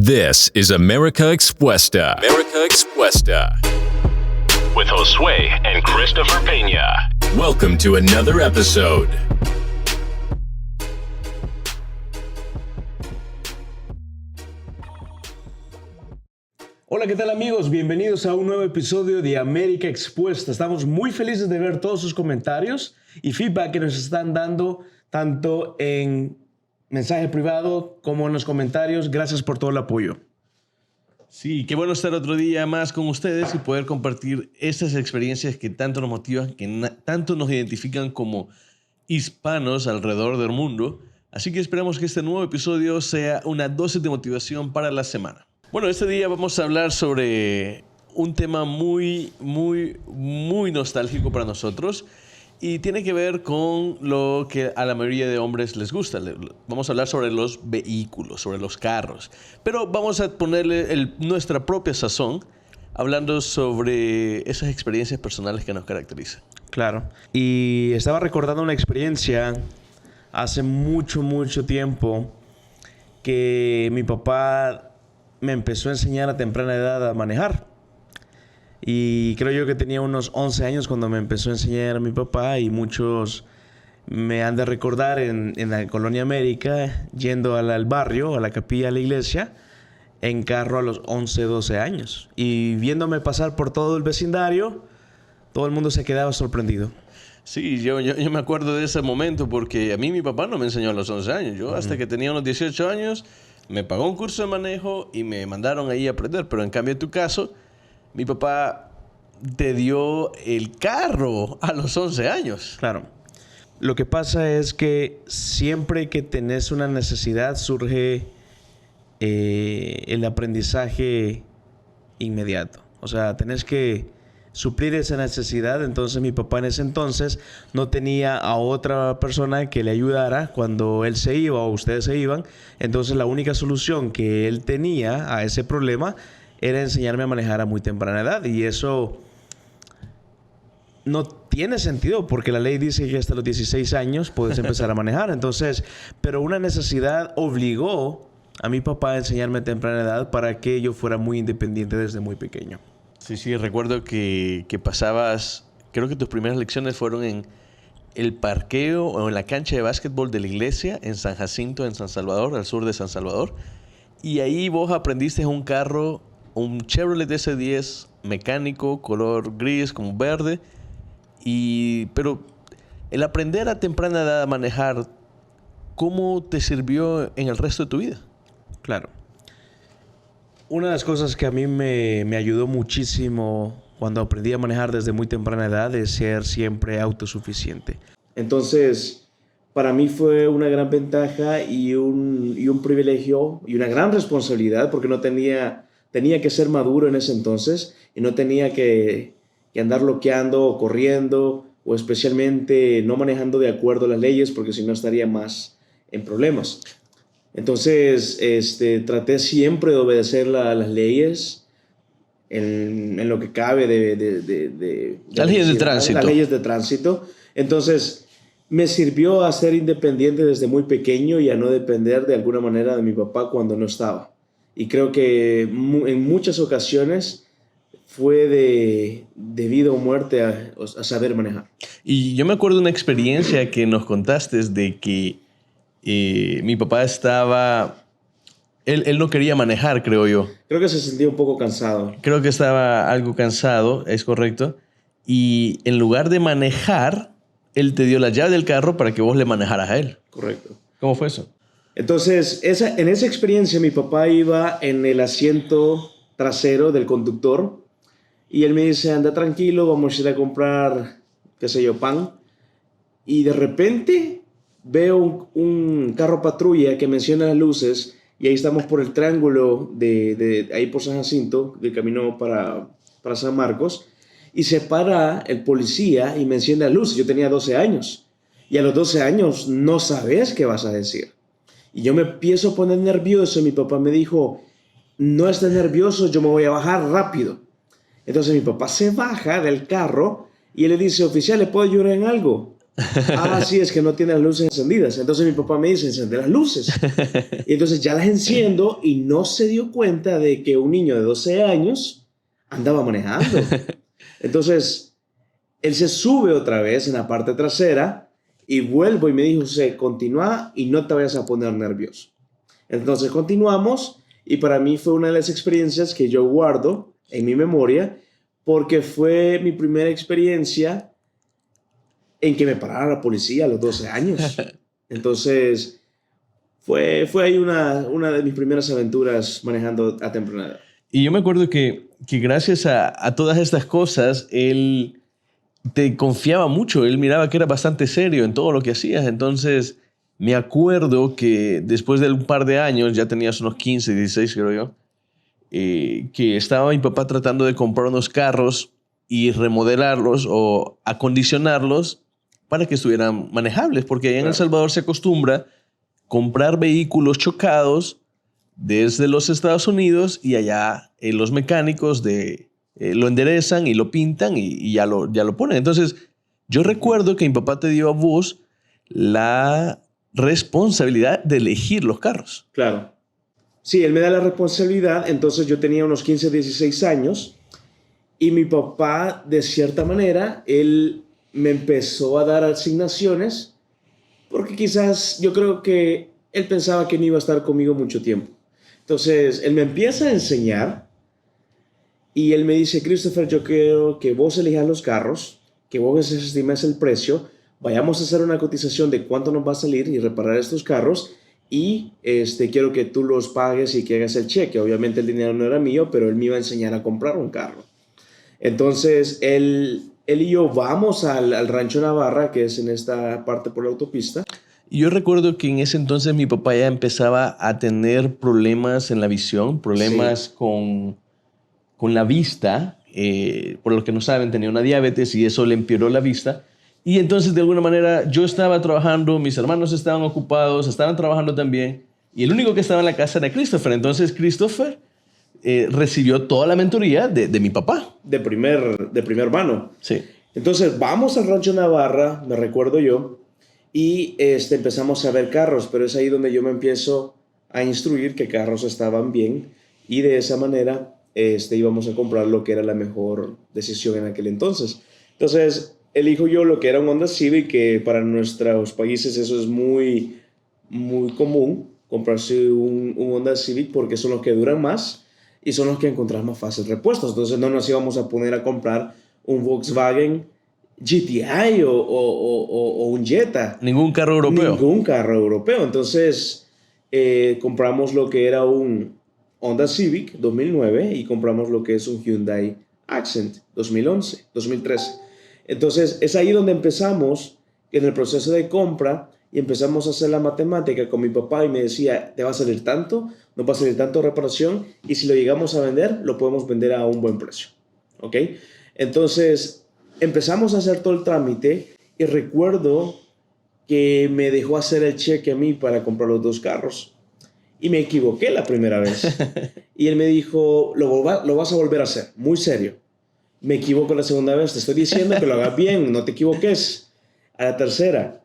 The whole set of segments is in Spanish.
This is America Expuesta. America Expuesta. With Josué and Christopher Peña. Welcome to another episode. Hola, ¿qué tal amigos? Bienvenidos a un nuevo episodio de América Expuesta. Estamos muy felices de ver todos sus comentarios y feedback que nos están dando tanto en mensaje privado como en los comentarios. Gracias por todo el apoyo. Sí, qué bueno estar otro día más con ustedes y poder compartir estas experiencias que tanto nos motivan, que tanto nos identifican como hispanos alrededor del mundo. Así que esperamos que este nuevo episodio sea una dosis de motivación para la semana. Bueno, este día vamos a hablar sobre un tema muy nostálgico para nosotros y tiene que ver con lo que a la mayoría de hombres les gusta. Vamos a hablar sobre los vehículos, sobre los carros, pero vamos a ponerle nuestra propia sazón hablando sobre esas experiencias personales que nos caracterizan. Claro. Y estaba recordando una experiencia hace mucho tiempo que mi papá me empezó a enseñar a temprana edad a manejar. Y creo yo que tenía unos 11 años cuando me empezó a enseñar a mi papá, y muchos me han de recordar en la Colonia América, yendo al barrio, a la capilla, a la iglesia, en carro a los 11, 12 años. Y viéndome pasar por todo el vecindario, todo el mundo se quedaba sorprendido. Sí, yo me acuerdo de ese momento porque a mí mi papá no me enseñó a los 11 años. Yo hasta que tenía unos 18 años me pagó un curso de manejo y me mandaron ahí a aprender. Pero en cambio en tu caso, mi papá te dio el carro a los 11 años. Claro. Lo que pasa es que siempre que tenés una necesidad surge el aprendizaje inmediato. O sea, tenés que suplir esa necesidad. Entonces mi papá en ese entonces no tenía a otra persona que le ayudara cuando él se iba o ustedes se iban. Entonces la única solución que él tenía a ese problema era enseñarme a manejar a muy temprana edad. Y eso no tiene sentido porque la ley dice que hasta los 16 años puedes empezar a manejar. Entonces, pero una necesidad obligó a mi papá a enseñarme a temprana edad para que yo fuera muy independiente desde muy pequeño. Sí, recuerdo que pasabas, creo que tus primeras lecciones fueron en el parqueo o en la cancha de básquetbol de la iglesia en San Jacinto, en San Salvador, al sur de San Salvador. Y ahí vos aprendiste un carro, un Chevrolet S10 mecánico, color gris como verde. Pero el aprender a temprana edad a manejar, ¿cómo te sirvió en el resto de tu vida? Claro. Una de las cosas que a mí me ayudó muchísimo cuando aprendí a manejar desde muy temprana edad es ser siempre autosuficiente. Entonces, para mí fue una gran ventaja y un privilegio y una gran responsabilidad porque tenía que ser maduro en ese entonces y no tenía que andar loqueando o corriendo o especialmente no manejando de acuerdo a las leyes porque si no estaría más en problemas. Entonces, traté siempre de obedecer las leyes en lo que cabe de las leyes de tránsito. Las leyes de tránsito. Entonces, me sirvió a ser independiente desde muy pequeño y a no depender de alguna manera de mi papá cuando no estaba. Y creo que en muchas ocasiones fue de vida o muerte a saber manejar. Y yo me acuerdo de una experiencia que nos contaste de que mi papá estaba... Él no quería manejar, creo yo. Creo que se sentía un poco cansado. Creo que estaba algo cansado, es correcto. Y en lugar de manejar, él te dio la llave del carro para que vos le manejaras a él. Correcto. ¿Cómo fue eso? Entonces, en esa experiencia, mi papá iba en el asiento trasero del conductor y él me dice, anda tranquilo, vamos a ir a comprar, qué sé yo, pan. Y de repente veo un carro patrulla que menciona las luces y ahí estamos por el triángulo de ahí por San Jacinto, de camino para San Marcos, y se para el policía y menciona las luces. Yo tenía 12 años y a los 12 años no sabes qué vas a decir. Y yo me empiezo a poner nervioso y mi papá me dijo, no estés nervioso, yo me voy a bajar rápido. Entonces mi papá se baja del carro y él le dice, oficial, ¿le puedo ayudar en algo? Ah, sí, es que no tiene las luces encendidas. Entonces mi papá me dice, encende las luces. Y entonces ya las enciendo y no se dio cuenta de que un niño de 12 años andaba manejando. Entonces él se sube otra vez en la parte trasera y vuelvo y me dijo, José, continúa y no te vayas a poner nervioso. Entonces continuamos y para mí fue una de las experiencias que yo guardo en mi memoria porque fue mi primera experiencia en que me parara la policía a los 12 años. Entonces, fue ahí una de mis primeras aventuras manejando a temprana edad. Y yo me acuerdo que gracias a todas estas cosas, él te confiaba mucho. Él miraba que era bastante serio en todo lo que hacías. Entonces, me acuerdo que después de un par de años, ya tenías unos 15, 16 creo yo, que estaba mi papá tratando de comprar unos carros y remodelarlos o acondicionarlos para que estuvieran manejables, porque allá en El Salvador se acostumbra comprar vehículos chocados desde los Estados Unidos y allá los mecánicos lo enderezan y lo pintan y ya lo ponen. Entonces, yo recuerdo que mi papá te dio a vos la responsabilidad de elegir los carros. Claro. Sí, él me da la responsabilidad, entonces yo tenía unos 15, 16 años y mi papá, de cierta manera, él me empezó a dar asignaciones porque quizás yo creo que él pensaba que no iba a estar conmigo mucho tiempo. Entonces, él me empieza a enseñar y él me dice, Christopher, yo quiero que vos elijas los carros, que vos estimes el precio, vayamos a hacer una cotización de cuánto nos va a salir y reparar estos carros y quiero que tú los pagues y que hagas el cheque. Obviamente el dinero no era mío, pero él me iba a enseñar a comprar un carro. Entonces, él y yo vamos al Rancho Navarra, que es en esta parte por la autopista. Y yo recuerdo que en ese entonces mi papá ya empezaba a tener problemas en la visión, problemas Sí. con la vista. Por los que no saben, tenía una diabetes y eso le empeoró la vista. Y entonces, de alguna manera, yo estaba trabajando, mis hermanos estaban ocupados, estaban trabajando también. Y el único que estaba en la casa era Christopher. Entonces, Christopher recibió toda la mentoría de mi papá. De primer mano. Sí. Entonces vamos al Rancho Navarra, me recuerdo yo, y empezamos a ver carros, pero es ahí donde yo me empiezo a instruir que carros estaban bien y de esa manera íbamos a comprar lo que era la mejor decisión en aquel entonces. Entonces elijo yo lo que era un Honda Civic, que para nuestros países eso es muy, muy común, comprarse un Honda Civic porque son los que duran más y son los que encontrás más fácil repuestos. Entonces no nos íbamos a poner a comprar un Volkswagen GTI o un Jetta. Ningún carro europeo. Ningún carro europeo. Entonces compramos lo que era un Honda Civic 2009 y compramos lo que es un Hyundai Accent 2011, 2013. Entonces es ahí donde empezamos en el proceso de compra y empezamos a hacer la matemática con mi papá y me decía, te va a salir tanto, nos va a salir tanto reparación y si lo llegamos a vender, lo podemos vender a un buen precio. ¿Ok? Entonces empezamos a hacer todo el trámite y recuerdo que me dejó hacer el cheque a mí para comprar los dos carros y me equivoqué la primera vez y él me dijo, lo vas a volver a hacer, muy serio. Me equivoco la segunda vez, te estoy diciendo que lo hagas bien, no te equivoques. A la tercera,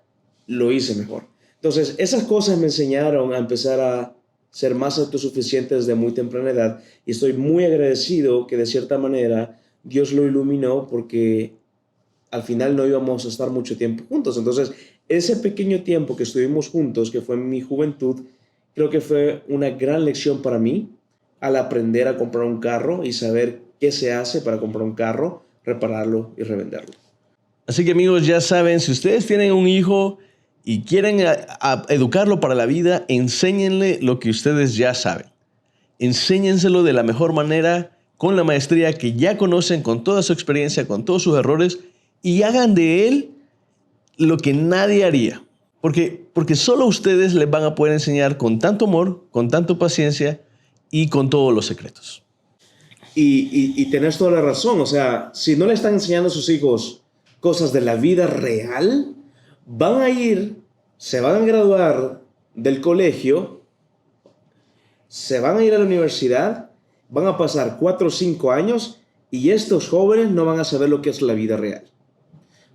lo hice mejor. Entonces, esas cosas me enseñaron a empezar a ser más autosuficiente desde muy temprana edad y estoy muy agradecido que de cierta manera Dios lo iluminó porque al final no íbamos a estar mucho tiempo juntos. Entonces, ese pequeño tiempo que estuvimos juntos, que fue en mi juventud, creo que fue una gran lección para mí al aprender a comprar un carro y saber qué se hace para comprar un carro, repararlo y revenderlo. Así que amigos, ya saben, si ustedes tienen un hijo y quieren educarlo para la vida, enséñenle lo que ustedes ya saben. Enséñenselo de la mejor manera, con la maestría que ya conocen, con toda su experiencia, con todos sus errores, y hagan de él lo que nadie haría. Porque solo ustedes les van a poder enseñar con tanto amor, con tanta paciencia y con todos los secretos. Y tenés toda la razón. O sea, si no le están enseñando a sus hijos cosas de la vida real, se van a graduar del colegio, se van a ir a la universidad, van a pasar 4 o 5 años y estos jóvenes no van a saber lo que es la vida real.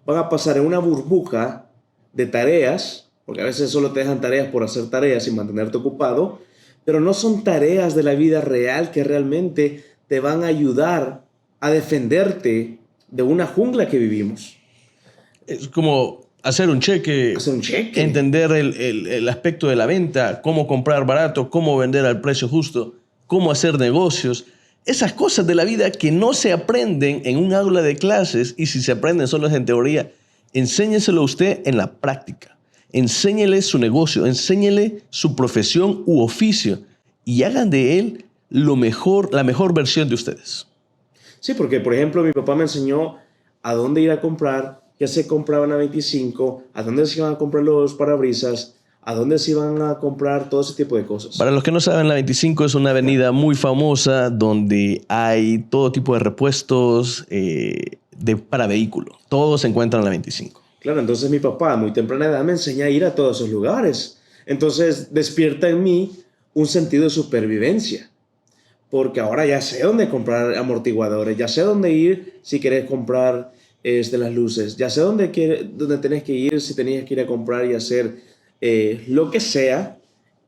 Van a pasar en una burbuja de tareas, porque a veces solo te dejan tareas por hacer tareas y mantenerte ocupado, pero no son tareas de la vida real que realmente te van a ayudar a defenderte de una jungla que vivimos. Es como hacer un cheque, entender el aspecto de la venta, cómo comprar barato, cómo vender al precio justo, cómo hacer negocios. Esas cosas de la vida que no se aprenden en un aula de clases, y si se aprenden solo es en teoría, enséñeselo a usted en la práctica. Enséñele su negocio, enséñele su profesión u oficio y hagan de él la mejor versión de ustedes. Sí, porque por ejemplo mi papá me enseñó a dónde ir a comprar, qué se compraba en la 25, a dónde se iban a comprar los parabrisas, a dónde se iban a comprar todo ese tipo de cosas. Para los que no saben, la 25 es una avenida muy famosa donde hay todo tipo de repuestos para vehículos. Todo se encuentra en la 25. Claro, entonces mi papá a muy temprana edad me enseña a ir a todos esos lugares. Entonces despierta en mí un sentido de supervivencia. Porque ahora ya sé dónde comprar amortiguadores, ya sé dónde ir si querés comprar las luces, ya sé dónde tenés que ir si tenías que ir a comprar y hacer lo que sea.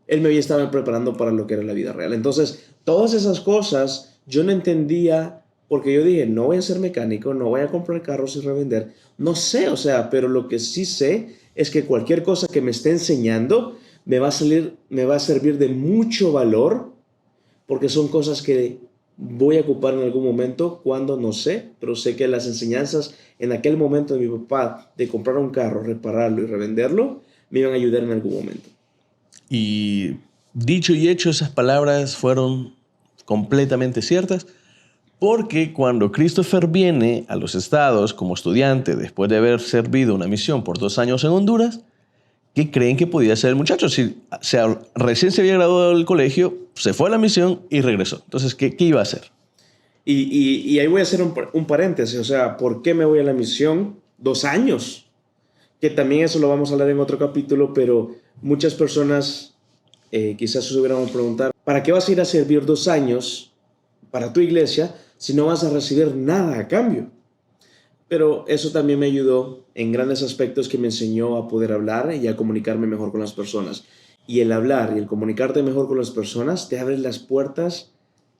Él me estaba preparando para lo que era la vida real. Entonces, todas esas cosas yo no entendía porque yo dije, no voy a ser mecánico, no voy a comprar carros y revender. No sé, pero lo que sí sé es que cualquier cosa que me esté enseñando me va a servir de mucho valor, porque son cosas que voy a ocupar en algún momento cuando no sé, pero sé que las enseñanzas en aquel momento de mi papá de comprar un carro, repararlo y revenderlo, me iban a ayudar en algún momento. Y dicho y hecho, esas palabras fueron completamente ciertas, porque cuando Christopher viene a los Estados como estudiante, después de haber servido una misión por 2 años en Honduras, ¿qué creen que podía hacer el muchacho? Si recién se había graduado del colegio, se fue a la misión y regresó. Entonces, ¿qué iba a hacer? Y ahí voy a hacer un paréntesis. ¿Por qué me voy a la misión? 2 años. Que también eso lo vamos a hablar en otro capítulo, pero muchas personas quizás se hubieran preguntado, ¿para qué vas a ir a servir 2 años para tu iglesia si no vas a recibir nada a cambio? Pero eso también me ayudó en grandes aspectos, que me enseñó a poder hablar y a comunicarme mejor con las personas. Y el hablar y el comunicarte mejor con las personas te abre las puertas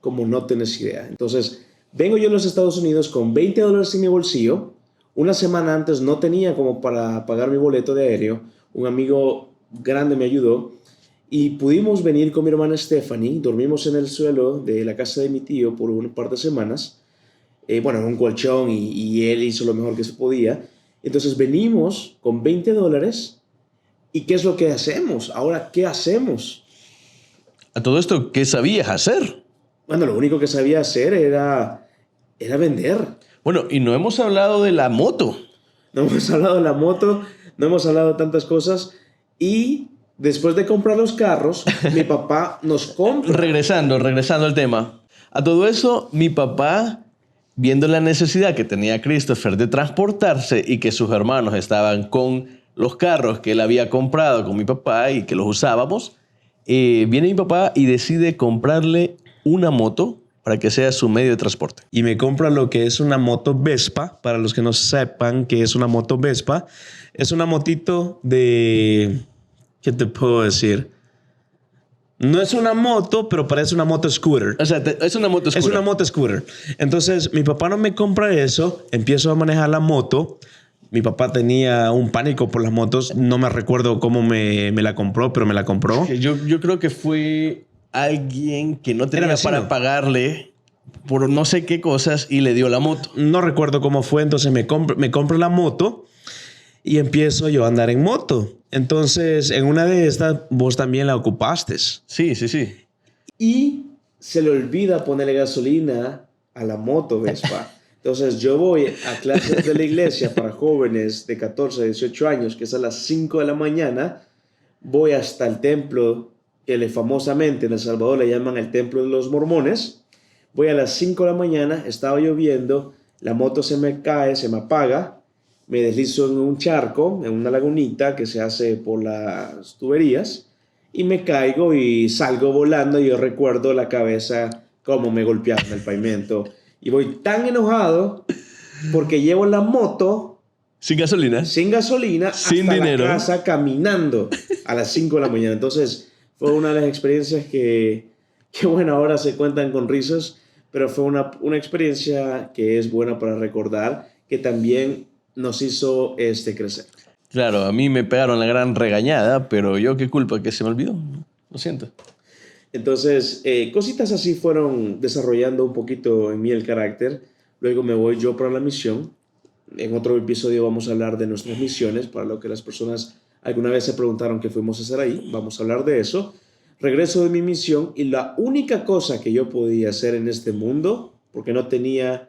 como no tienes idea. Entonces, vengo yo a los Estados Unidos con $20 en mi bolsillo. Una semana antes no tenía como para pagar mi boleto de aéreo. Un amigo grande me ayudó y pudimos venir con mi hermana Stephanie. Dormimos en el suelo de la casa de mi tío por un par de semanas. En un colchón, y él hizo lo mejor que se podía. Entonces venimos con $20. ¿Y qué es lo que hacemos? Ahora, ¿qué hacemos? A todo esto, ¿qué sabías hacer? Bueno, lo único que sabía hacer era vender. Bueno, y no hemos hablado de la moto. No hemos hablado de la moto, no hemos hablado de tantas cosas. Y después de comprar los carros, mi papá nos compra. Regresando al tema. A todo eso, mi papá, viendo la necesidad que tenía Christopher de transportarse y que sus hermanos estaban con los carros que él había comprado con mi papá y que los usábamos, viene mi papá y decide comprarle una moto para que sea su medio de transporte. Y me compra lo que es una moto Vespa. Para los que no sepan qué es una moto Vespa, es una motito de... ¿Qué te puedo decir? No es una moto, pero parece una moto scooter. O sea, es una moto scooter. Es una moto scooter. Entonces, mi papá no me compra eso. Empiezo a manejar la moto. Mi papá tenía un pánico por las motos. No me recuerdo cómo me la compró, pero me la compró. Yo creo que fue alguien que no tenía para pagarle por no sé qué cosas y le dio la moto. No recuerdo cómo fue. Entonces, me compro la moto y empiezo yo a andar en moto. Entonces, en una de estas, vos también la ocupaste. Sí. Y se le olvida ponerle gasolina a la moto Vespa. Entonces, yo voy a clases de la iglesia para jóvenes de 14 a 18 años, que es a las 5 de la mañana. Voy hasta el templo, que famosamente en El Salvador le llaman el templo de los mormones. Voy a las 5 de la mañana, estaba lloviendo, la moto se me cae, se me apaga. Me deslizo en un charco, en una lagunita que se hace por las tuberías, y me caigo y salgo volando. Y yo recuerdo la cabeza como me golpeaba en el pavimento. Y voy tan enojado porque llevo la moto Sin gasolina. Sin gasolina, Sin hasta dinero. la casa caminando a las 5 de la mañana. Entonces, fue una de las experiencias que bueno, ahora se cuentan con risas, pero fue una experiencia que es buena para recordar, que también nos hizo crecer. Claro, a mí me pegaron la gran regañada, pero yo qué culpa que se me olvidó. Lo siento. Entonces, cositas así fueron desarrollando un poquito en mí el carácter. Luego me voy yo para la misión. En otro episodio vamos a hablar de nuestras misiones, para lo que las personas alguna vez se preguntaron qué fuimos a hacer ahí. Vamos a hablar de eso. Regreso de mi misión y la única cosa que yo podía hacer en este mundo, porque no tenía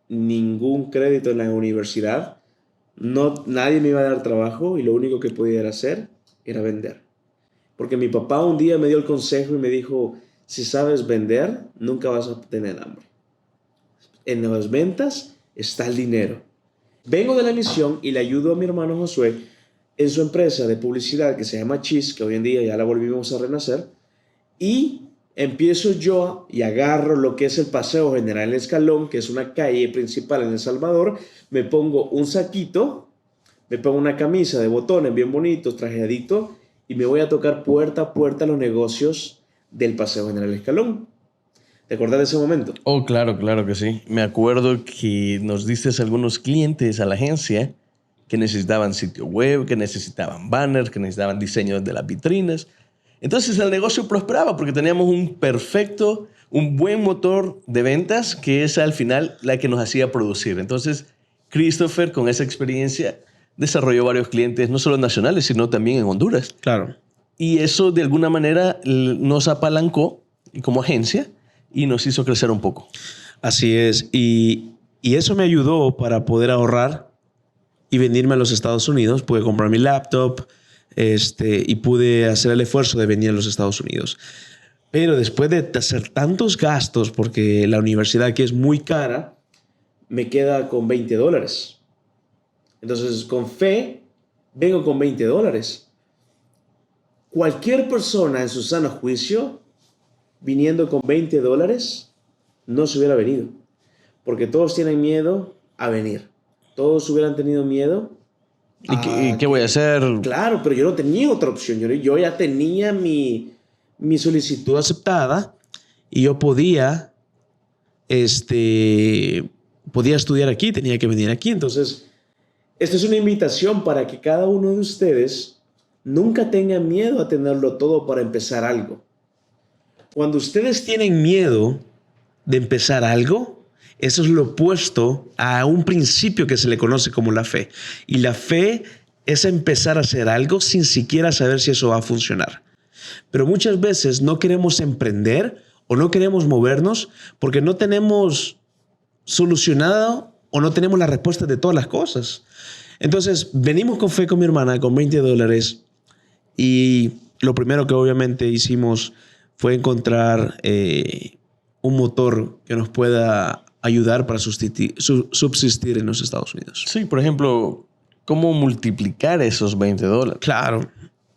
ningún crédito en la universidad, nadie me iba a dar trabajo y lo único que podía hacer era vender. Porque mi papá un día me dio el consejo y me dijo, si sabes vender, nunca vas a tener hambre. En las ventas está el dinero. Vengo de la misión y le ayudo a mi hermano Josué en su empresa de publicidad que se llama Cheese, que hoy en día ya la volvimos a renacer, y empiezo yo y agarro lo que es el Paseo General Escalón, que es una calle principal en El Salvador, me pongo un saquito, me pongo una camisa de botones bien bonitos, trajeadito, y me voy a tocar puerta a puerta los negocios del Paseo General Escalón. ¿Te acuerdas de ese momento? Oh, claro, claro que sí. Me acuerdo que nos diste algunos clientes a la agencia que necesitaban sitio web, que necesitaban banners, que necesitaban diseños de las vitrinas. Entonces el negocio prosperaba porque teníamos un buen motor de ventas que es al final la que nos hacía producir. Entonces Christopher, con esa experiencia, desarrolló varios clientes, no solo nacionales, sino también en Honduras. Claro. Y eso de alguna manera nos apalancó como agencia y nos hizo crecer un poco. Así es. Y eso me ayudó para poder ahorrar y venirme a los Estados Unidos. Pude comprar mi laptop y pude hacer el esfuerzo de venir a los Estados Unidos. Pero después de hacer tantos gastos, porque la universidad aquí es muy cara, me queda con $20. Entonces, con fe, vengo con $20. Cualquier persona en su sano juicio, viniendo con $20, no se hubiera venido. Porque todos tienen miedo a venir. Todos hubieran tenido miedo. ¿Y qué voy a hacer? Claro, pero yo no tenía otra opción. Yo ya tenía mi solicitud aceptada y yo podía estudiar aquí, tenía que venir aquí. Entonces, esta es una invitación para que cada uno de ustedes nunca tenga miedo a tenerlo todo para empezar algo. Cuando ustedes tienen miedo de empezar algo, eso es lo opuesto a un principio que se le conoce como la fe. Y la fe es empezar a hacer algo sin siquiera saber si eso va a funcionar. Pero muchas veces no queremos emprender o no queremos movernos porque no tenemos solucionado o no tenemos la respuesta de todas las cosas. Entonces, venimos con fe con mi hermana, con $20, y lo primero que obviamente hicimos fue encontrar un motor que nos pueda ayudar para subsistir en los Estados Unidos. Sí, por ejemplo, ¿cómo multiplicar esos $20? Claro.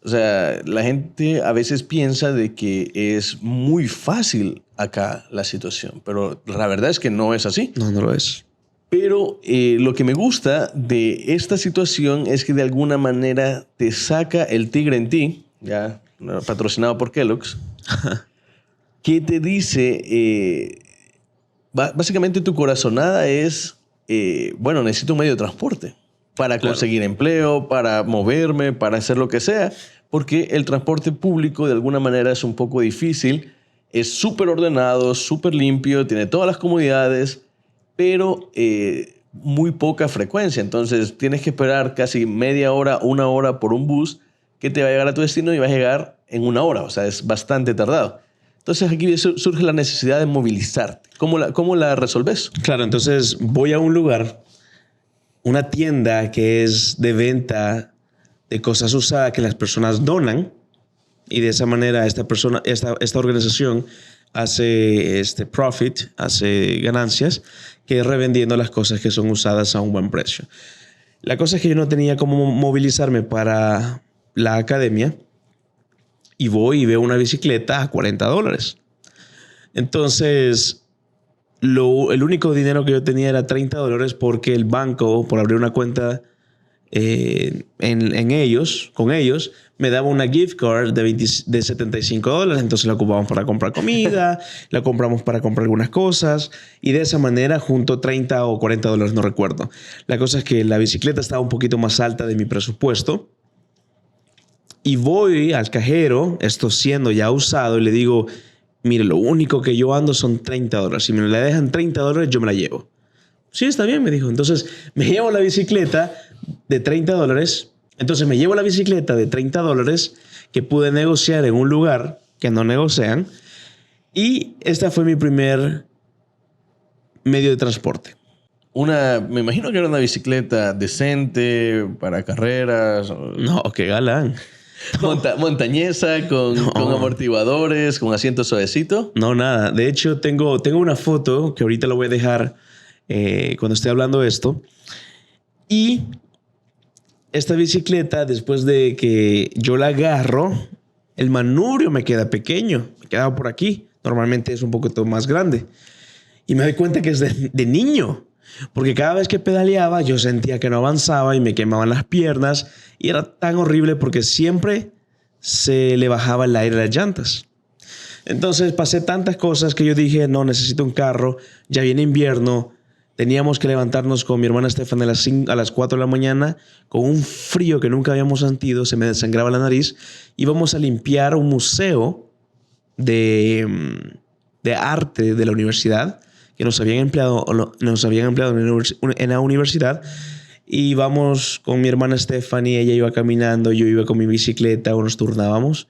O sea, la gente a veces piensa de que es muy fácil acá la situación, pero la verdad es que no es así. No lo es. Pero lo que me gusta de esta situación es que de alguna manera te saca el tigre en ti, ya patrocinado por Kellogg's, que te dice, básicamente tu corazonada es, bueno, necesito un medio de transporte para conseguir empleo, para moverme, para hacer lo que sea, porque el transporte público de alguna manera es un poco difícil, es súper ordenado, súper limpio, tiene todas las comodidades, pero muy poca frecuencia. Entonces tienes que esperar casi media hora, 1 hora por un bus que te va a llegar a tu destino y va a llegar en 1 hora. O sea, es bastante tardado. Entonces aquí surge la necesidad de movilizarte. ¿Cómo la resolves? Claro, entonces voy a un lugar, una tienda que es de venta de cosas usadas que las personas donan, y de esa manera esta organización hace profit, hace ganancias, que es revendiendo las cosas que son usadas a un buen precio. La cosa es que yo no tenía cómo movilizarme para la academia y voy y veo una bicicleta a $40. Entonces, el único dinero que yo tenía era $30 porque el banco, por abrir una cuenta con ellos, me daba una gift card de $75. Entonces la ocupamos para comprar comida, la compramos para comprar algunas cosas y de esa manera junto $30 o $40, no recuerdo. La cosa es que la bicicleta estaba un poquito más alta de mi presupuesto y voy al cajero, esto siendo ya usado, y le digo, mire, lo único que yo ando son $30. Si me la dejan $30, yo me la llevo. Sí, está bien, me dijo. Entonces me llevo la bicicleta de $30. Entonces me llevo la bicicleta de $30 que pude negociar en un lugar que no negocian. Y esta fue mi primer medio de transporte. Me imagino que era una bicicleta decente para carreras. No, qué galán. Montañesa, con amortiguadores, con asiento suavecito. No, nada. De hecho, tengo una foto que ahorita la voy a dejar cuando esté hablando de esto. Y esta bicicleta, después de que yo la agarro, el manubrio me queda pequeño. Me quedaba por aquí. Normalmente es un poquito más grande. Y me doy cuenta que es de niño. Porque cada vez que pedaleaba yo sentía que no avanzaba y me quemaban las piernas. Y era tan horrible porque siempre se le bajaba el aire a las llantas. Entonces pasé tantas cosas que yo dije, no, necesito un carro. Ya viene invierno. Teníamos que levantarnos con mi hermana Stephanie a las 4 de la mañana con un frío que nunca habíamos sentido. Se me desangraba la nariz. Íbamos a limpiar un museo de arte de la universidad que nos habían empleado en la universidad. Y vamos con mi hermana Stephanie. Ella iba caminando, yo iba con mi bicicleta o nos turnábamos.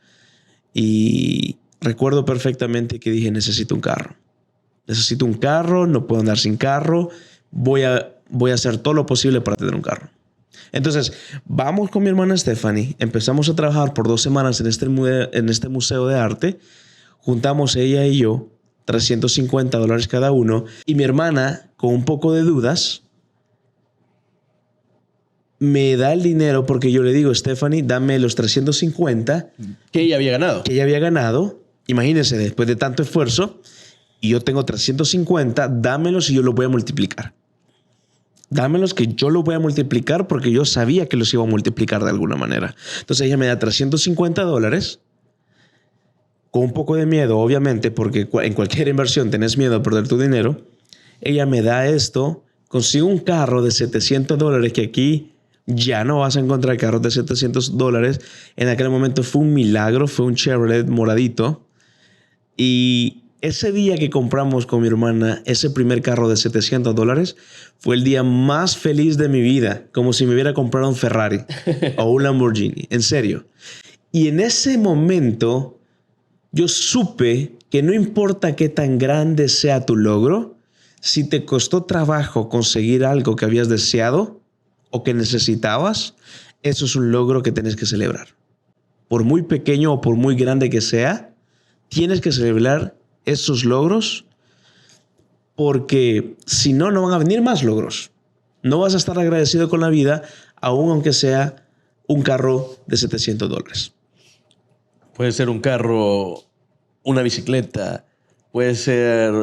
Y recuerdo perfectamente que dije, necesito un carro. Necesito un carro, no puedo andar sin carro. Voy a hacer todo lo posible para tener un carro. Entonces, vamos con mi hermana Stephanie. Empezamos a trabajar por 2 semanas en este museo de arte. Juntamos ella y yo $350 cada uno. Y mi hermana, con un poco de dudas, me da el dinero porque yo le digo, Stephanie, dame los 350. Que ella había ganado. Que ella había ganado. Imagínense, después de tanto esfuerzo. Y yo tengo 350, dámelos y yo los voy a multiplicar. Dámelos que yo los voy a multiplicar porque yo sabía que los iba a multiplicar de alguna manera. Entonces ella me da $350 con un poco de miedo, obviamente, porque en cualquier inversión tenés miedo a perder tu dinero. Ella me da esto, consigo un carro de $700 que aquí ya no vas a encontrar carros de $700. En aquel momento fue un milagro, fue un Chevrolet moradito. Y ese día que compramos con mi hermana ese primer carro de $700 fue el día más feliz de mi vida, como si me hubiera comprado un Ferrari o un Lamborghini, en serio. Y en ese momento yo supe que no importa qué tan grande sea tu logro, si te costó trabajo conseguir algo que habías deseado o que necesitabas, eso es un logro que tienes que celebrar. Por muy pequeño o por muy grande que sea, tienes que celebrar esos logros porque si no, no van a venir más logros. No vas a estar agradecido con la vida, aun aunque sea un carro de $700. Puede ser un carro, una bicicleta, puede ser,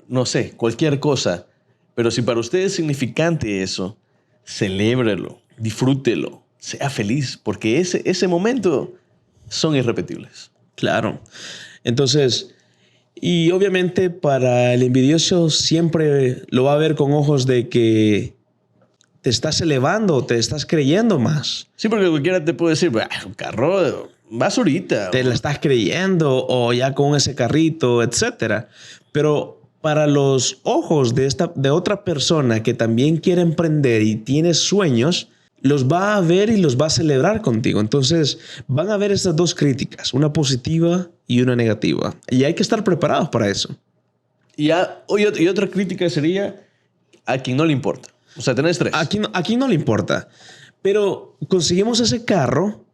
no sé, cualquier cosa. Pero si para usted es significante eso, celébrelo, disfrútelo, sea feliz, porque ese momento son irrepetibles. Claro. Entonces, y obviamente para el envidioso siempre lo va a ver con ojos de que te estás elevando, te estás creyendo más. Sí, porque cualquiera te puede decir, un carro, basurita. Te la estás creyendo o ya con ese carrito, etc. Pero para los ojos de otra persona que también quiere emprender y tiene sueños, los va a ver y los va a celebrar contigo. Entonces van a ver estas dos críticas, una positiva y una negativa. Y hay que estar preparados para eso. Y otra crítica sería a quien no le importa. O sea, tenés 3. A quien no le importa. Pero conseguimos ese carro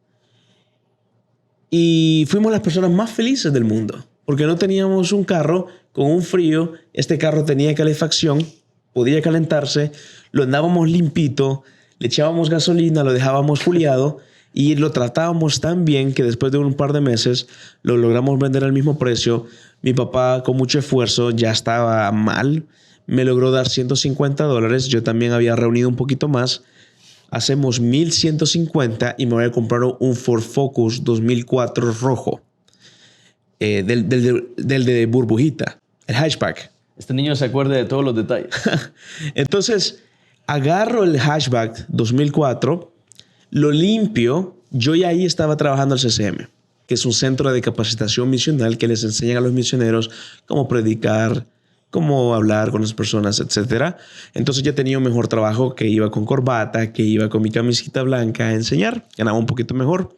y fuimos las personas más felices del mundo. Porque no teníamos un carro con un frío. Este carro tenía calefacción, podía calentarse, lo andábamos limpito, le echábamos gasolina, lo dejábamos fuliado y lo tratábamos tan bien que después de un par de meses lo logramos vender al mismo precio. Mi papá, con mucho esfuerzo, ya estaba mal. Me logró dar $150. Yo también había reunido un poquito más. hacemos 1,150 y me voy a comprar un Ford Focus 2004 rojo. Del de burbujita, el hatchback. Este niño se acuerda de todos los detalles. Entonces, agarro el hatchback 2004, lo limpio. Yo ya ahí estaba trabajando al CCM, que es un centro de capacitación misional que les enseñan a los misioneros cómo predicar, cómo hablar con las personas, etc. Entonces ya tenía un mejor trabajo, que iba con corbata, que iba con mi camisita blanca a enseñar. Ganaba un poquito mejor.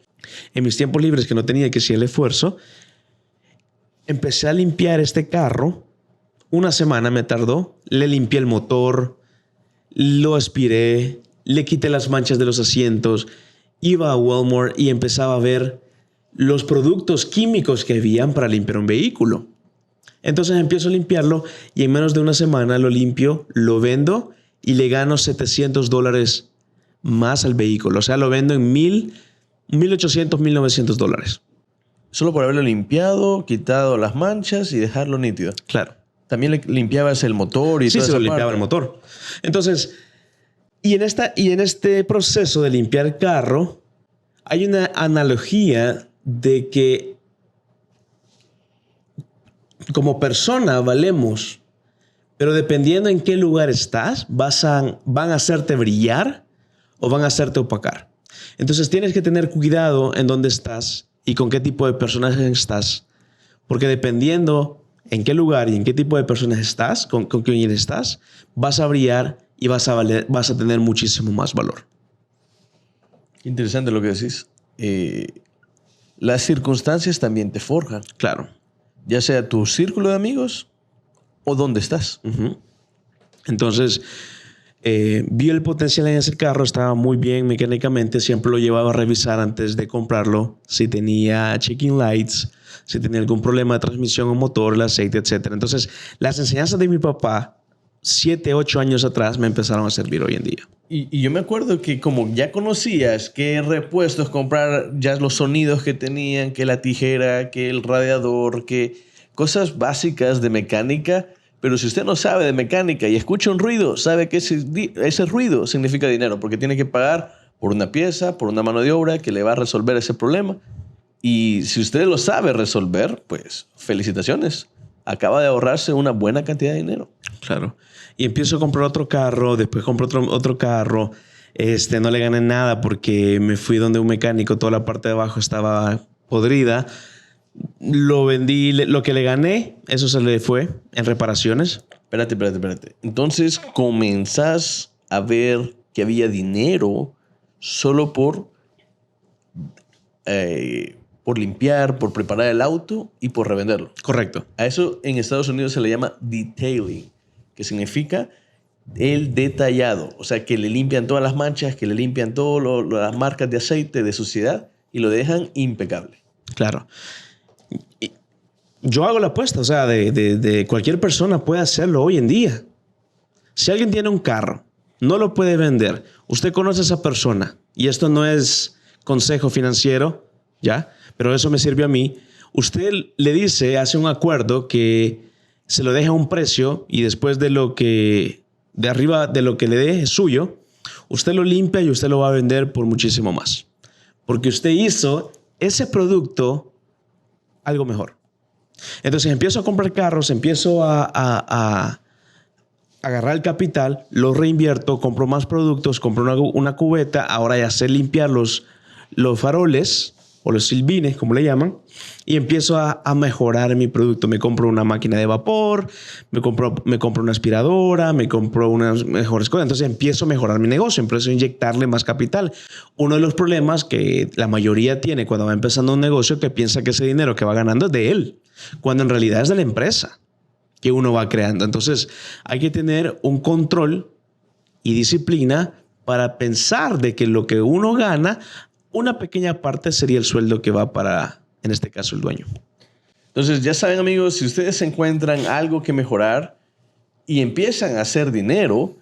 En mis tiempos libres, que no tenía que hacer el esfuerzo, empecé a limpiar este carro. Una semana me tardó. Le limpié el motor, lo aspiré, le quité las manchas de los asientos. Iba a Walmart y empezaba a ver los productos químicos que habían para limpiar un vehículo. Entonces empiezo a limpiarlo y en menos de una semana lo limpio, lo vendo y le gano $700 más al vehículo. O sea, lo vendo en $1,800, $1,900. Solo por haberlo limpiado, quitado las manchas y dejarlo nítido. Claro. También le limpiabas el motor y Sí, toda se esa lo limpiaba parte. el motor. Entonces, y en este proceso de limpiar el carro, hay una analogía de que como persona valemos, pero dependiendo en qué lugar estás, van a hacerte brillar o van a hacerte opacar. Entonces tienes que tener cuidado en dónde estás y con qué tipo de personas estás, porque dependiendo en qué lugar y en qué tipo de personas estás, con quién estás, vas a brillar y vas a tener muchísimo más valor. Interesante lo que decís. Las circunstancias también te forjan. Claro. Ya sea tu círculo de amigos o dónde estás. Uh-huh. Entonces, vi el potencial en ese carro, estaba muy bien mecánicamente, siempre lo llevaba a revisar antes de comprarlo, si tenía checking lights, si tenía algún problema de transmisión o motor, el aceite, etc. Entonces, las enseñanzas de mi papá, 7, 8 años atrás, me empezaron a servir hoy en día. Y yo me acuerdo que como ya conocías qué repuestos comprar, ya los sonidos que tenían, que la tijera, que el radiador, que cosas básicas de mecánica. Pero si usted no sabe de mecánica y escucha un ruido, sabe que ese ruido significa dinero, porque tiene que pagar por una pieza, por una mano de obra que le va a resolver ese problema. Y si usted lo sabe resolver, pues felicitaciones. Acaba de ahorrarse una buena cantidad de dinero. Claro. Y empiezo a comprar otro carro, después compro otro carro. No le gané nada porque me fui donde un mecánico, toda la parte de abajo estaba podrida. Lo vendí, lo que le gané, eso se le fue en reparaciones. Espérate. Entonces comenzás a ver que había dinero solo por limpiar, por preparar el auto y por revenderlo. Correcto. A eso en Estados Unidos se le llama detailing, que significa el detallado. O sea, que le limpian todas las manchas, que le limpian todas las marcas de aceite, de suciedad y lo dejan impecable. Claro. Y yo hago la apuesta, o sea, de cualquier persona puede hacerlo hoy en día. Si alguien tiene un carro, no lo puede vender, usted conoce a esa persona, y esto no es consejo financiero, ¿ya? Pero eso me sirve a mí. Usted le dice, hace un acuerdo que se lo deja a un precio y después de arriba de lo que le dé es suyo, usted lo limpia y usted lo va a vender por muchísimo más. Porque usted hizo ese producto algo mejor. Entonces empiezo a comprar carros, empiezo a agarrar el capital, lo reinvierto, compro más productos, compro una cubeta, ahora ya sé limpiar los faroles o los silbines, como le llaman, y empiezo a mejorar mi producto. Me compro una máquina de vapor, me compro una aspiradora, me compro unas mejores cosas. Entonces empiezo a mejorar mi negocio, empiezo a inyectarle más capital. Uno de los problemas que la mayoría tiene cuando va empezando un negocio, que piensa que ese dinero que va ganando es de él, cuando en realidad es de la empresa que uno va creando. Entonces hay que tener un control y disciplina para pensar de que lo que uno gana, una pequeña parte sería el sueldo que va para, en este caso, el dueño. Entonces, ya saben, amigos, si ustedes encuentran algo que mejorar y empiezan a hacer dinero,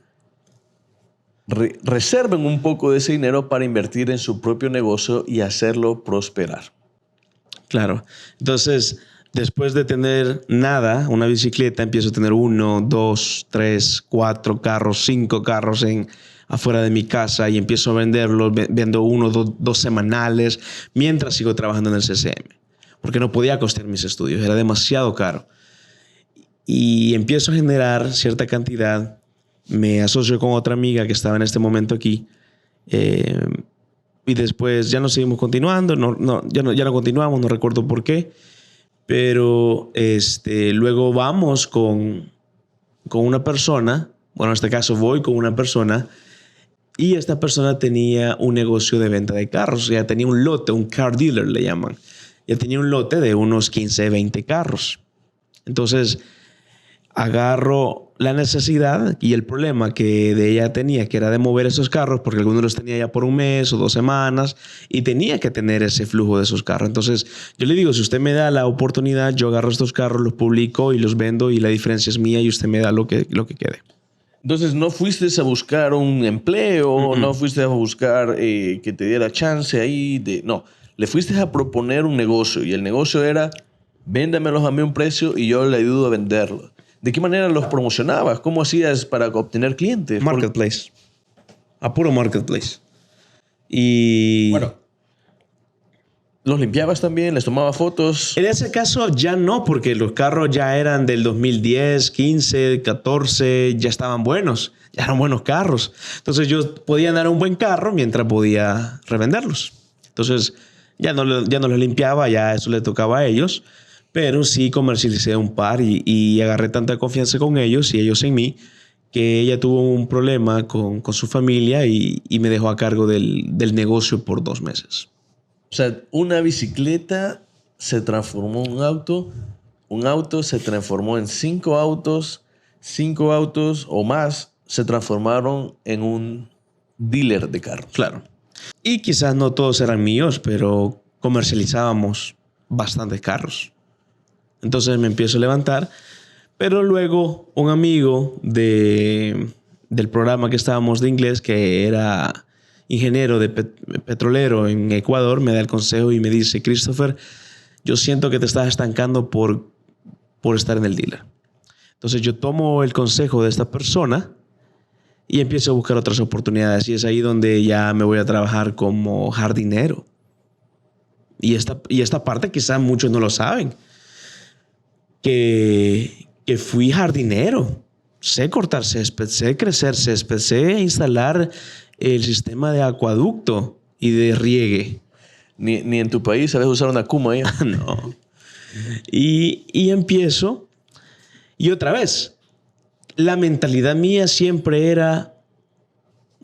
reserven un poco de ese dinero para invertir en su propio negocio y hacerlo prosperar. Claro. Entonces, después de tener nada, una bicicleta, empiezo a tener 1, 2, 3, 4 carros, 5 carros en afuera de mi casa y empiezo a venderlos. Vendo 1 o 2 semanales mientras sigo trabajando en el CCM. Porque no podía costear mis estudios, era demasiado caro. Y empiezo a generar cierta cantidad. Me asocio con otra amiga que estaba en este momento aquí. Y después ya no seguimos continuando. Ya no continuamos, no recuerdo por qué. Pero luego vamos con una persona. Bueno, en este caso voy con una persona. Y esta persona tenía un negocio de venta de carros. O sea, tenía un lote, un car dealer le llaman. Ya tenía un lote de unos 15, 20 carros. Entonces, agarro la necesidad y el problema que de ella tenía, que era de mover esos carros, porque algunos los tenía ya por 1 mes o 2 semanas y tenía que tener ese flujo de esos carros. Entonces, yo le digo, si usted me da la oportunidad, yo agarro estos carros, los publico y los vendo y la diferencia es mía y usted me da lo que quede. Entonces, ¿no fuiste a buscar un empleo? ¿No fuiste a buscar que te diera chance ahí? No. Le fuiste a proponer un negocio y el negocio era véndamelos a mí a un precio y yo le ayudo a venderlos. ¿De qué manera los promocionabas? ¿Cómo hacías para obtener clientes? Marketplace. A puro marketplace. Y bueno, ¿los limpiabas también? ¿Les tomabas fotos? En ese caso ya no, porque los carros ya eran del 2010, 15, 14, ya estaban buenos. Ya eran buenos carros. Entonces yo podía dar un buen carro mientras podía revenderlos. Entonces ya no los limpiaba, ya eso le tocaba a ellos. Pero sí comercialicé un par y agarré tanta confianza con ellos y ellos en mí que ella tuvo un problema con su familia y me dejó a cargo del negocio por 2 meses. O sea, una bicicleta se transformó en un auto se transformó en 5 autos, 5 autos o más se transformaron en un dealer de carros. Claro. Y quizás no todos eran míos, pero comercializábamos bastantes carros. Entonces me empiezo a levantar, pero luego un amigo del programa que estábamos de inglés, que era ingeniero de petrolero en Ecuador, me da el consejo y me dice, Christopher, yo siento que te estás estancando por estar en el dealer. Entonces yo tomo el consejo de esta persona y empiezo a buscar otras oportunidades y es ahí donde ya me voy a trabajar como jardinero. Y esta parte quizás muchos no lo saben. Que fui jardinero. Sé cortar césped, sé crecer césped, sé instalar el sistema de acueducto y de riegue. Ni en tu país sabes usar una Kuma ya. No. Y empiezo. Y otra vez, la mentalidad mía siempre era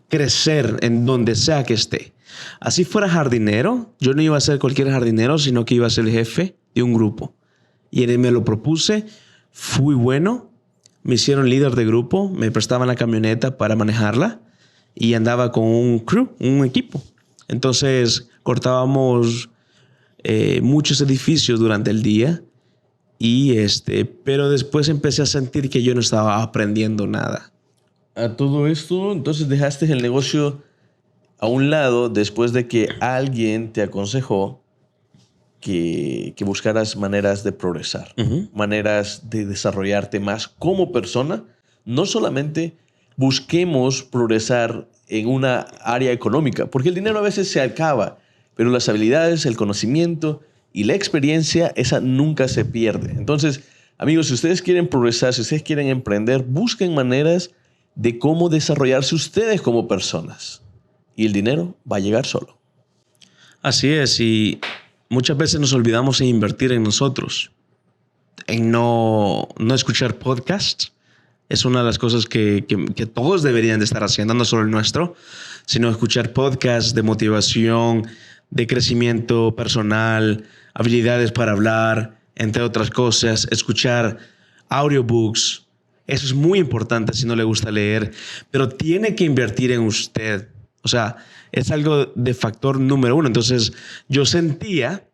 crecer en donde sea que esté. Así fuera jardinero, yo no iba a ser cualquier jardinero, sino que iba a ser el jefe de un grupo. Y él me lo propuse, fui bueno, me hicieron líder de grupo, me prestaban la camioneta para manejarla y andaba con un crew, un equipo. Entonces cortábamos muchos edificios durante el día, pero después empecé a sentir que yo no estaba aprendiendo nada. A todo esto, entonces dejaste el negocio a un lado después de que alguien te aconsejó que buscaras maneras de progresar, maneras de desarrollarte más como persona. No solamente busquemos progresar en una área económica, porque el dinero a veces se acaba, pero las habilidades, el conocimiento y la experiencia, esa nunca se pierde. Entonces, amigos, si ustedes quieren progresar, si ustedes quieren emprender, busquen maneras de cómo desarrollarse ustedes como personas. Y el dinero va a llegar solo. Así es, y muchas veces nos olvidamos en invertir en nosotros, en no escuchar podcasts. Es una de las cosas que todos deberían de estar haciendo, no solo el nuestro, sino escuchar podcasts de motivación, de crecimiento personal, habilidades para hablar, entre otras cosas, escuchar audiobooks. Eso es muy importante si no le gusta leer, pero tiene que invertir en usted. O sea, es algo de factor número 1. Entonces, yo sentía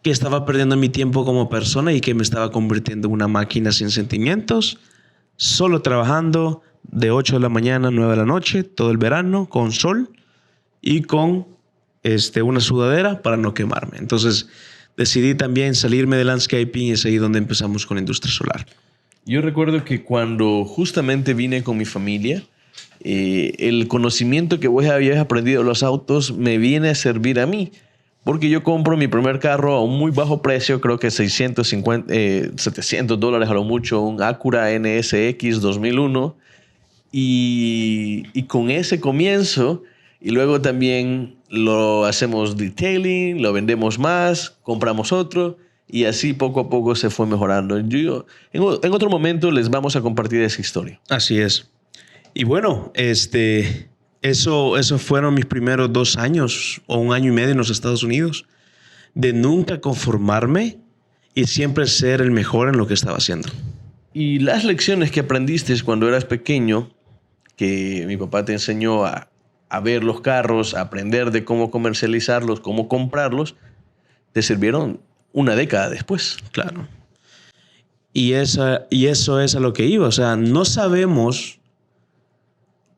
que estaba perdiendo mi tiempo como persona y que me estaba convirtiendo en una máquina sin sentimientos, solo trabajando de 8 de la mañana a 9 de la noche, todo el verano, con sol y con una sudadera para no quemarme. Entonces, decidí también salirme de landscaping y es ahí donde empezamos con la industria solar. Yo recuerdo que cuando justamente vine con mi familia, el conocimiento que vos habías aprendido de los autos me viene a servir a mí. Porque yo compro mi primer carro a un muy bajo precio, creo que $700 a lo mucho, un Acura NSX 2001. Y con ese comienzo, y luego también lo hacemos detailing, lo vendemos más, compramos otro, y así poco a poco se fue mejorando. En otro momento les vamos a compartir esa historia. Así es. Y bueno, eso fueron mis primeros 2 años o 1 año y medio en los Estados Unidos, de nunca conformarme y siempre ser el mejor en lo que estaba haciendo. Y las lecciones que aprendiste cuando eras pequeño, que mi papá te enseñó a ver los carros, a aprender de cómo comercializarlos, cómo comprarlos, te sirvieron 1 década después. Claro. Y eso es a lo que iba. O sea, no sabemos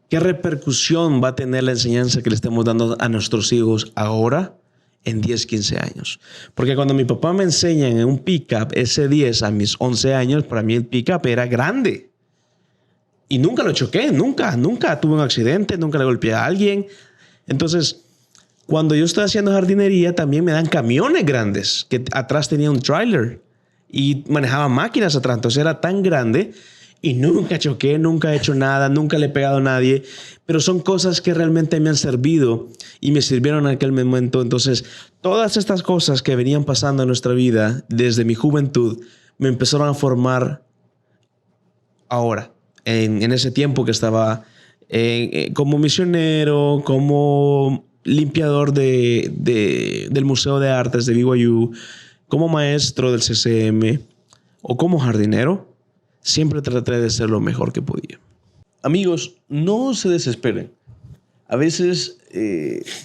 qué repercusión va a tener la enseñanza que le estemos dando a nuestros hijos ahora en 10, 15 años. Porque cuando mi papá me enseña en un pickup S10 a mis 11 años, para mí el pickup era grande. Y nunca lo choqué, nunca tuve un accidente, nunca le golpeé a alguien. Entonces, cuando yo estoy haciendo jardinería, también me dan camiones grandes, que atrás tenía un trailer y manejaba máquinas atrás. Entonces era tan grande y nunca choqué, nunca he hecho nada, nunca le he pegado a nadie. Pero son cosas que realmente me han servido y me sirvieron en aquel momento. Entonces, todas estas cosas que venían pasando en nuestra vida desde mi juventud me empezaron a formar ahora. En ese tiempo que estaba como misionero, como limpiador del Museo de Artes de BYU, como maestro del CCM o como jardinero, siempre traté de ser lo mejor que podía. Amigos, no se desesperen. A veces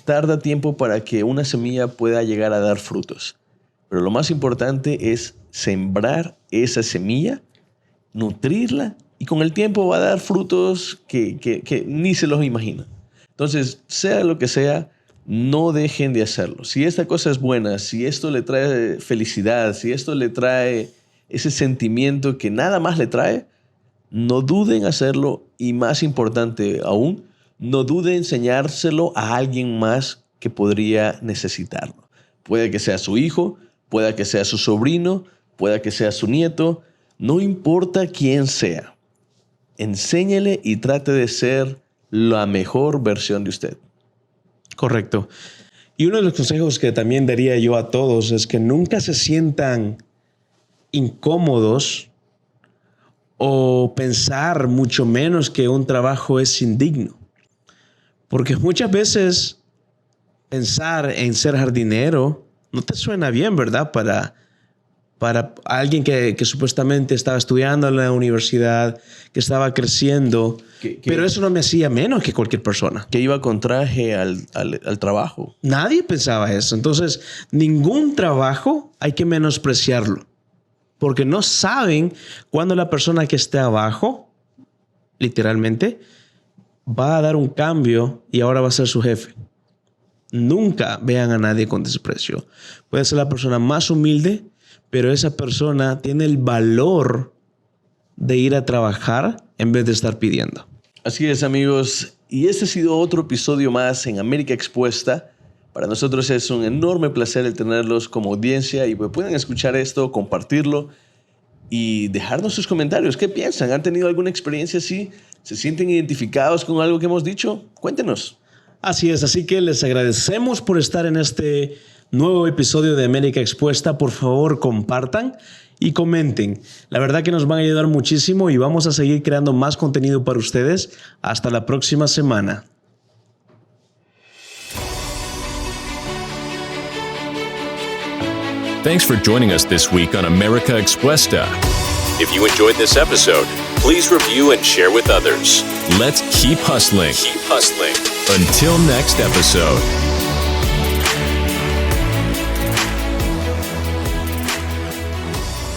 tarda tiempo para que una semilla pueda llegar a dar frutos. Pero lo más importante es sembrar esa semilla, nutrirla, y con el tiempo va a dar frutos que ni se los imaginan. Entonces, sea lo que sea, no dejen de hacerlo. Si esta cosa es buena, si esto le trae felicidad, si esto le trae ese sentimiento que nada más le trae, no duden en hacerlo, y más importante aún, no duden en enseñárselo a alguien más que podría necesitarlo. Puede que sea su hijo, puede que sea su sobrino, puede que sea su nieto, no importa quién sea. Enséñele y trate de ser la mejor versión de usted. Correcto. Y uno de los consejos que también daría yo a todos es que nunca se sientan incómodos o pensar mucho menos que un trabajo es indigno. Porque muchas veces pensar en ser jardinero no te suena bien, ¿verdad? Para alguien que supuestamente estaba estudiando en la universidad, que estaba creciendo. Pero eso no me hacía menos que cualquier persona. Que iba con traje al trabajo. Nadie pensaba eso. Entonces, ningún trabajo hay que menospreciarlo. Porque no saben cuándo la persona que esté abajo, literalmente, va a dar un cambio y ahora va a ser su jefe. Nunca vean a nadie con desprecio. Puede ser la persona más humilde, pero esa persona tiene el valor de ir a trabajar en vez de estar pidiendo. Así es, amigos. Y este ha sido otro episodio más en América Expuesta. Para nosotros es un enorme placer el tenerlos como audiencia, y pues pueden escuchar esto, compartirlo y dejarnos sus comentarios. ¿Qué piensan? ¿Han tenido alguna experiencia así? ¿Se sienten identificados con algo que hemos dicho? Cuéntenos. Así es, así que les agradecemos por estar en este nuevo episodio de América Expuesta. Por favor, compartan y comenten. La verdad que nos van a ayudar muchísimo y vamos a seguir creando más contenido para ustedes. Hasta la próxima semana. Thanks for joining us this week on America Expuesta. If you enjoyed this episode, please review and share with others. Let's keep hustling. Keep hustling. Until next episode.